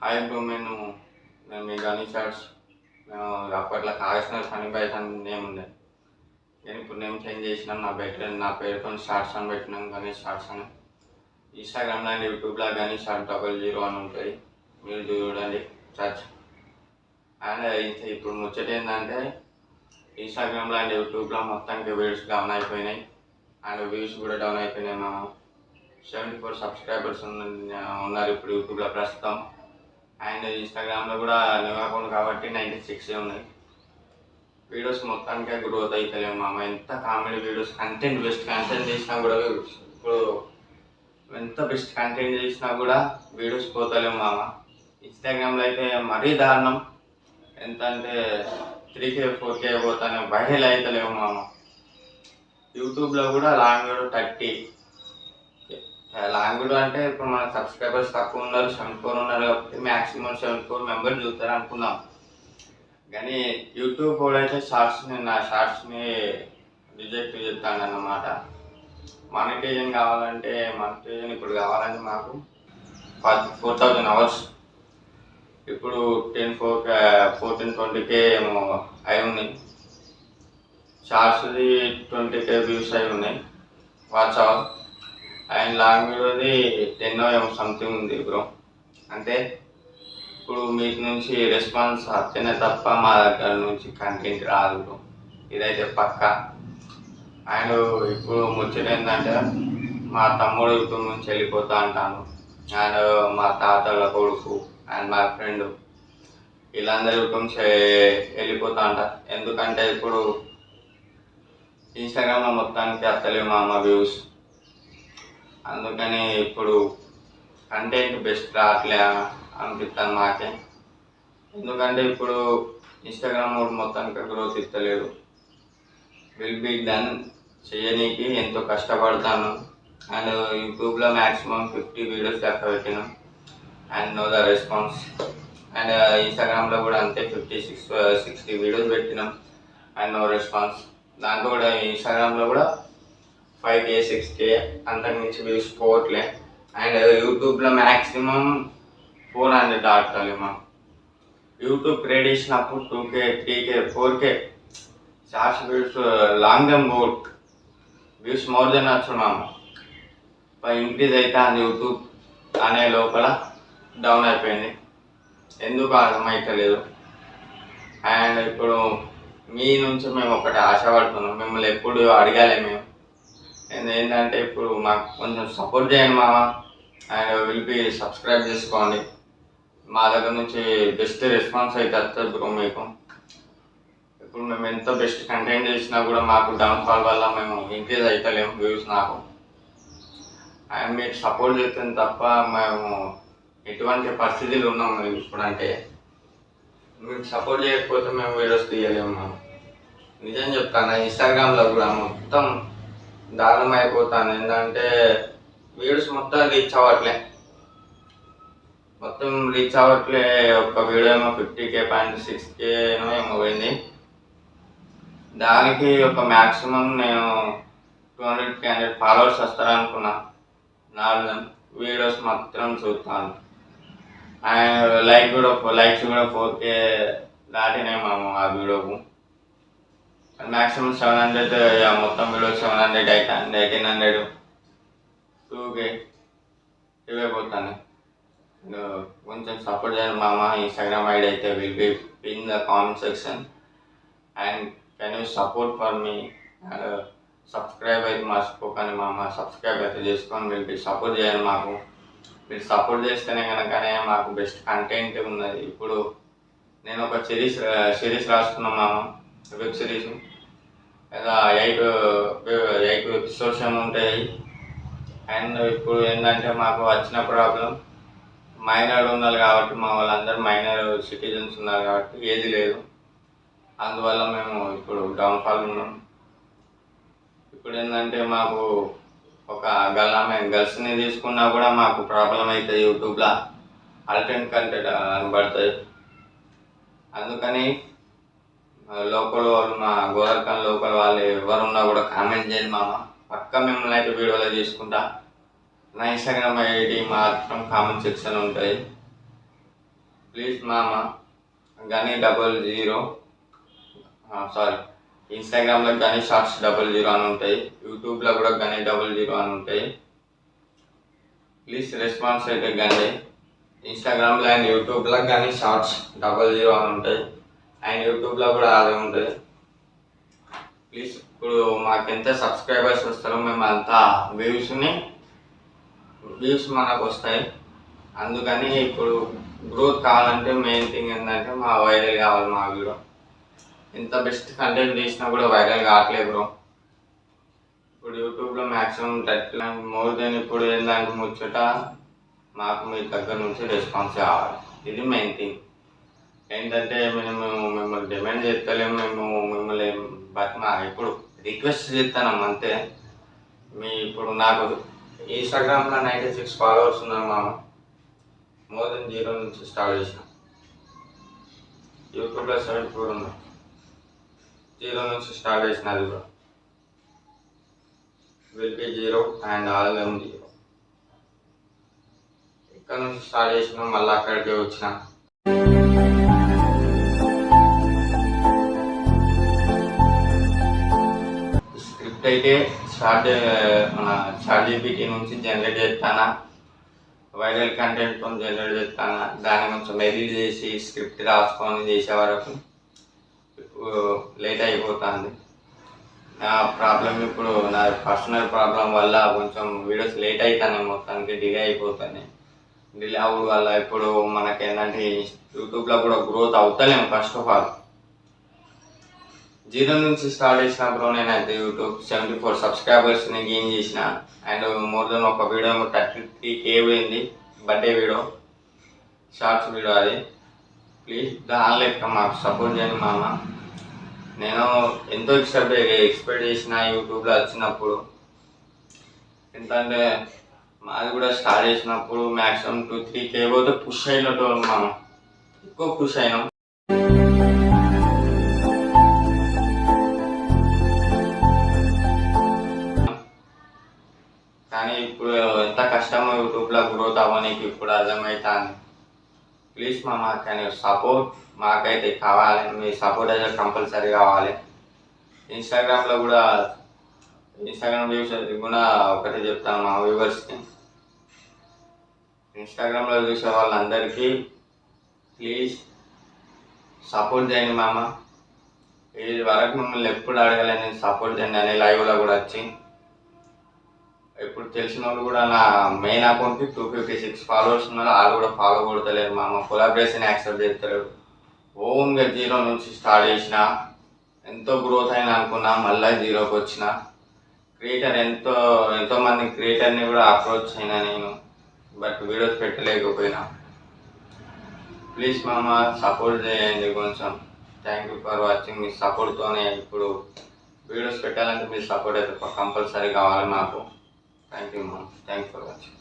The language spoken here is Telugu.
Hi bro. నేను మీ గణేష్ షార్ట్స్. మేము అప్పట్లో కాగేసిన ఫనీ బాయ్స్ అని నేమ్ ఉండే. నేను ఇప్పుడు నేమ్ చేంజ్ చేసినాం. నా పేరుతో షార్ట్స్ అని పెట్టినాం, గణేష్ షార్ట్స్ అని. ఇన్స్టాగ్రామ్లో అండ్ యూట్యూబ్లో గణేష్ షార్ట్ 00 అని ఉంటుంది. మీరు చూడండి, సర్చ్. అండ్ ఇప్పుడు ముచ్చట ఏంటంటే ఇన్స్టాగ్రామ్లో అండ్ యూట్యూబ్లో మొత్తానికి వ్యూస్ డౌన్ అయిపోయినాయి. అండ్ వ్యూస్ కూడా డౌన్ అయిపోయినాయి. మా 74 సబ్స్క్రైబర్స్ ఉన్నారు ఇప్పుడు యూట్యూబ్లో ప్రస్తుతం. అండ్ ఇన్స్టాగ్రామ్లో కూడా న్యూ అకౌంట్ కాబట్టి 96 ఉన్నాయి. వీడియోస్ మొత్తానికే గ్రోత్ అవుతలేము మామ. ఎంత కామెడీ వీడియోస్, బెస్ట్ కంటెంట్ చేసినా కూడా ఇప్పుడు ఎంత బెస్ట్ కంటెంట్ చేసినా కూడా వీడియోస్ పోతలేము మామ. ఇన్స్టాగ్రామ్లో అయితే మరీ దారుణం. ఎంత అంటే 3K 4K పోతానే వైరల్ అవుతలేము మామ. యూట్యూబ్లో కూడా లాంగ్ వీడియో 30. లాంగ్ వీడియో అంటే ఇప్పుడు మన సబ్స్క్రైబర్స్ తక్కువ ఉన్నారు, 74 ఉన్నారు కాబట్టి మ్యాక్సిమం 74 మెంబర్స్ చూస్తారు అనుకున్నాం. కానీ యూట్యూబ్ కూడా అయితే నా షార్ట్స్ని రిజెక్ట్ చేస్తాను అన్నమాట. మానిటైజేషన్ కావాలంటే ఇప్పుడు కావాలంటే మాకు 4,000 అవర్స్. ఇప్పుడు 14-20K ఏమో అయి ఉన్నాయి. షార్ట్స్ది 20K వ్యూస్ అయి ఉన్నాయి. Watch hour. అండ్ లాంగ్ వీడియోది 10 ఏమో సంథింగ్ ఉంది బ్రో. అంటే ఇప్పుడు మీకు నుంచి రెస్పాన్స్ వస్తేనే తప్ప మా దగ్గర నుంచి కంటెంట్ రాదు బ్రో, ఇదైతే పక్కా. అండ్ ఇప్పుడు ముచ్చట ఏంటంటే మా తమ్ముడు యూట్యూబ్ నుంచి వెళ్ళిపోతా అంటాను. అండ్ మా తాతల కొడుకు అండ్ మా ఫ్రెండ్ వీళ్ళందరూ యూట్యూబ్ నుంచి వెళ్ళిపోతా అంటారు. ఎందుకంటే ఇప్పుడు ఇన్స్టాగ్రామ్లో మొత్తానికి వస్తలేవు మా వ్యూస్. అందుకని ఇప్పుడు కంటెంట్ బెస్ట్ రావట్లే అనిపిస్తుంది నాకే. ఎందుకంటే ఇప్పుడు ఇన్స్టాగ్రామ్ మొత్తానికి గ్రోత్ ఇస్తలేదు. విల్ బీ డన్ చేయనీకి ఎంతో కష్టపడతాను. అండ్ యూట్యూబ్లో మ్యాక్సిమం 50 వీడియోస్ దాకా పెట్టినాం. And know the response. And ఇన్స్టాగ్రామ్లో కూడా అంతే 60 వీడియోస్ పెట్టినాం అండ్ నో రెస్పాన్స్. దాంట్లో కూడా ఇన్స్టాగ్రామ్లో కూడా 5K 6K అంతకు మించి వ్యూస్ పోవట్లే. అండ్ యూట్యూబ్లో మ్యాక్సిమం 400 దాటాలి మనం. యూట్యూబ్ క్రియేట్ చేసినప్పుడు 2K 3K 4K shorts views long term got views more than వచ్చు మామ. ఇంక్రీజ్ అయితే అది యూట్యూబ్ అనే లోపల డౌన్ అయిపోయింది. ఎందుకు అర్థమవుతలేదు. అండ్ ఇప్పుడు మీ నుంచి మేము ఒకటి ఆశపడుతున్నాం, మిమ్మల్ని ఎప్పుడు అడగాలి మేము. ఏంటంటే ఇప్పుడు మాకు కొంచెం సపోర్ట్ చేయండి మామ. అండ్ విల్ బి సబ్స్క్రైబ్ చేసుకోండి. మా దగ్గర నుంచి బెస్ట్ రెస్పాన్స్ అయితే వస్తుంది బ్రో మీకు. ఇప్పుడు మేము ఎంత బెస్ట్ కంటెంట్ చేసినా కూడా మాకు డౌన్ఫాల్ వల్ల మేము ఇంక్రీజ్ అవుతలేము వ్యూస్ నాకు. అండ్ మీకు సపోర్ట్ చేస్తే తప్ప మేము ఎటువంటి పరిస్థితులు ఉన్నాం మేము ఇప్పుడు. అంటే మీకు సపోర్ట్ చేయకపోతే మేము వీడియోస్ తీయలేము మనం. నిజం చెప్తాను, ఇన్స్టాగ్రామ్లో కూడా మొత్తం దారుణం అయిపోతాను. ఏంటంటే వీడియోస్ మొత్తం రీచ్ అవ్వట్లే. ఒక వీడియో ఏమో 50K 6K ఏమో పోయింది. దానికి ఒక మ్యాక్సిమం నేను 200-300 ఫాలోవర్స్ వస్తారనుకున్నా. 4 వీడియోస్ మాత్రం చూస్తాను. అండ్ లైక్స్ కూడా 4K దాటినాయి మేము ఆ వీడియోకు. మ్యాక్సిమం 700, మొత్తం వీడియో 700 అవుతాను, 1800 2K ఇవ్వబోతాను. కొంచెం సపోర్ట్ చేయండి మామ. ఇన్స్టాగ్రామ్ ఐడి అయితే will be in the comment section. And can you support for me. And subscribe అయితే మర్చిపోకండి మామ. సబ్స్క్రైబ్ అయితే చేసుకొని విల్ బి సపోర్ట్ చేయండి మాకు. మీరు సపోర్ట్ చేస్తేనే కనుకనే మాకు బెస్ట్ కంటెంట్ ఉన్నది. ఇప్పుడు నేను ఒక సిరీస్ రాసుకున్నాను మామ, వెబ్ సిరీస్. ఇలా 8 ఎపిసోడ్స్ ఏమి ఉంటాయి. అండ్ ఇప్పుడు ఏంటంటే మాకు వచ్చిన ప్రాబ్లం మైనర్ ఉన్నారు కాబట్టి, మా వాళ్ళందరూ మైనర్ సిటిజన్స్ ఉన్నారు కాబట్టి ఏది లేదు. అందువల్ల మేము ఇప్పుడు డౌన్ఫాల్ ఉన్నాం. ఇప్పుడు ఏంటంటే మాకు ఒక గర్ల్స్ని తీసుకున్నా కూడా మాకు ప్రాబ్లం అవుతుంది. యూట్యూబ్లో అల్టర్నేట్ కంటెంట్ కనబడుతుంది. అందుకని లోకల్ వాళ్ళు, మా గోరఖన్ లోకల్ వాళ్ళు ఎవరున్నా కూడా కామెంట్ చేయండి మామ. పక్క మిమ్మల్ని అయితే వీడియోలో తీసుకుంటా. నా ఇన్స్టాగ్రామ్ ఐడి మాత్రం కామెంట్ సెక్షన్ ఉంటుంది. ప్లీజ్ మామ గని 00 సారీ ఇన్స్టాగ్రామ్లో గని షార్ట్స్ 00 అని ఉంటాయి, యూట్యూబ్లో కూడా గని 00 అని ఉంటాయి. ప్లీజ్ రెస్పాన్స్ అయితే గండి. ఇన్స్టాగ్రామ్లో అండ్ యూట్యూబ్లో కానీ షార్ట్స్ 00 అని ఉంటాయి, అండ్ యూట్యూబ్లో కూడా అదే ఉంటుంది. ప్లీజ్ ఇప్పుడు మాకెంత సబ్స్క్రైబర్స్ వస్తారో మేము అంతా వ్యూస్ మనకు వస్తాయి. అందుకని ఇప్పుడు గ్రోత్ కావాలంటే మెయిన్ థింగ్ ఏంటంటే మా వైరల్ కావాలి. మా వీడియో ఎంత బెస్ట్ కంటెంట్ తీసినా కూడా వైరల్ కావట్లేదు బ్రో. ఇప్పుడు యూట్యూబ్లో మ్యాక్సిమం 30 మోర్ దెన్ ఇప్పుడు ఏంటంటే ముచ్చట మాకు మీ దగ్గర నుంచి రెస్పాన్స్ కావాలి. ఇది మెయిన్ థింగ్. ఏంటంటే మేము మిమ్మల్ని డిమాండ్ చేస్తలేము, మేము మిమ్మల్ని ఇప్పుడు రిక్వెస్ట్ చేస్తాం అంతే. ఇప్పుడు నాకు ఇన్స్టాగ్రామ్లో 96 ఫాలోవర్స్ ఉన్నారు మామ. మోర్ దెన్ 0 నుంచి స్టార్ట్ చేసిన. యూట్యూబ్లో 74 ఉన్నారు. 0 నుంచి స్టార్ట్ చేసిన. అది కూడా will be 0 and all them 0. ఇక్కడ నుంచి స్టార్ట్ చేసినాం, మళ్ళీ అక్కడికి వచ్చిన. స్క్రిప్ట్ అయితే మన ChatGPT నుంచి జనరేట్ చేస్తానా, వైరల్ కంటెంట్తో జనరేట్ చేస్తానా, దాన్ని కొంచెం ఎడిట్ చేసి స్క్రిప్ట్ రాసుకొని చేసే వరకు లేట్ అయిపోతుంది. నా ప్రాబ్లం ఇప్పుడు నా పర్సనల్ ప్రాబ్లం వల్ల కొంచెం వీడియోస్ లేట్ అవుతాయి, మొత్తానికి డిలే అయిపోతాయి. డిలే అవ్వడం వల్ల ఇప్పుడు మనకేంటంటే యూట్యూబ్లో కూడా గ్రోత్ అవుతలేము. ఫస్ట్ ఆఫ్ ఆల్ 0 నుంచి స్టార్ట్ చేసినప్పుడు నేనైతే యూట్యూబ్ 74 సబ్స్క్రైబర్స్ని గెయిన్ చేసిన. అండ్ మోర్ దెన్ ఒక వీడియో 33K పోయింది, బర్త్డే వీడియో, షార్ట్స్ వీడియో అది. ప్లీజ్ దాని లెక్క మాకు సపోర్ట్ చేయండి మామ. నేను ఎంతో ఎక్స్పెక్ట్ చేసిన యూట్యూబ్లో వచ్చినప్పుడు. ఎందుకంటే మాది కూడా స్టార్ట్ చేసినప్పుడు మ్యాక్సిమం 2-3K పోతే పుష్ అయినట్టు మనం ఎక్కువ పుష్ అయినాం. కానీ ఇప్పుడు ఎంత కష్టమో యూట్యూబ్లో గ్రోత్ అవ్వడానికి ఇప్పుడు అర్థమవుతుంది. ప్లీజ్ మామ కానీ సపోర్ట్ మాకైతే కావాలి, మీ సపోర్ట్ అయితే కంపల్సరీ కావాలి. ఇన్స్టాగ్రామ్లో కూడా ఇన్స్టాగ్రామ్ వ్యూస్ కూడా ఒకటి చెప్తాను మా వ్యూవర్స్కి. ఇన్స్టాగ్రామ్లో చూసే వాళ్ళందరికీ ప్లీజ్ సపోర్ట్ చేయండి మామ. ఇది వరకు మిమ్మల్ని ఎప్పుడు అడగలేదు, నేను సపోర్ట్ చేయండి అని లైవ్లో కూడా వచ్చి. ఇప్పుడు తెలిసిన వాళ్ళు కూడా నా మెయిన్ అకౌంట్కి 256 ఫాలోవర్స్ ఉన్నారు, వాళ్ళు కూడా ఫాలో కొడతలేరు మామ. కొలాబరేషన్ యాక్సెప్ట్ చేస్తలేరు. ఓన్గా 0 నుంచి స్టార్ట్ చేసిన, ఎంతో గ్రోత్ అయినా అనుకున్నా, మళ్ళీ 0కి వచ్చిన. ఎంతోమంది క్రియేటర్ని కూడా అప్రోచ్ అయినా నేను, బట్ వీడియోస్ పెట్టలేకపోయినా. ప్లీజ్ మామ సపోర్ట్ చేయండి కొంచెం. Thank you for watching. మీ సపోర్ట్తోనే ఇప్పుడు వీడియోస్ పెట్టాలంటే మీ సపోర్ట్ అయితే కంపల్సరీ కావాలి మాకు. థ్యాంక్ యూ మామ. Thank you for watching.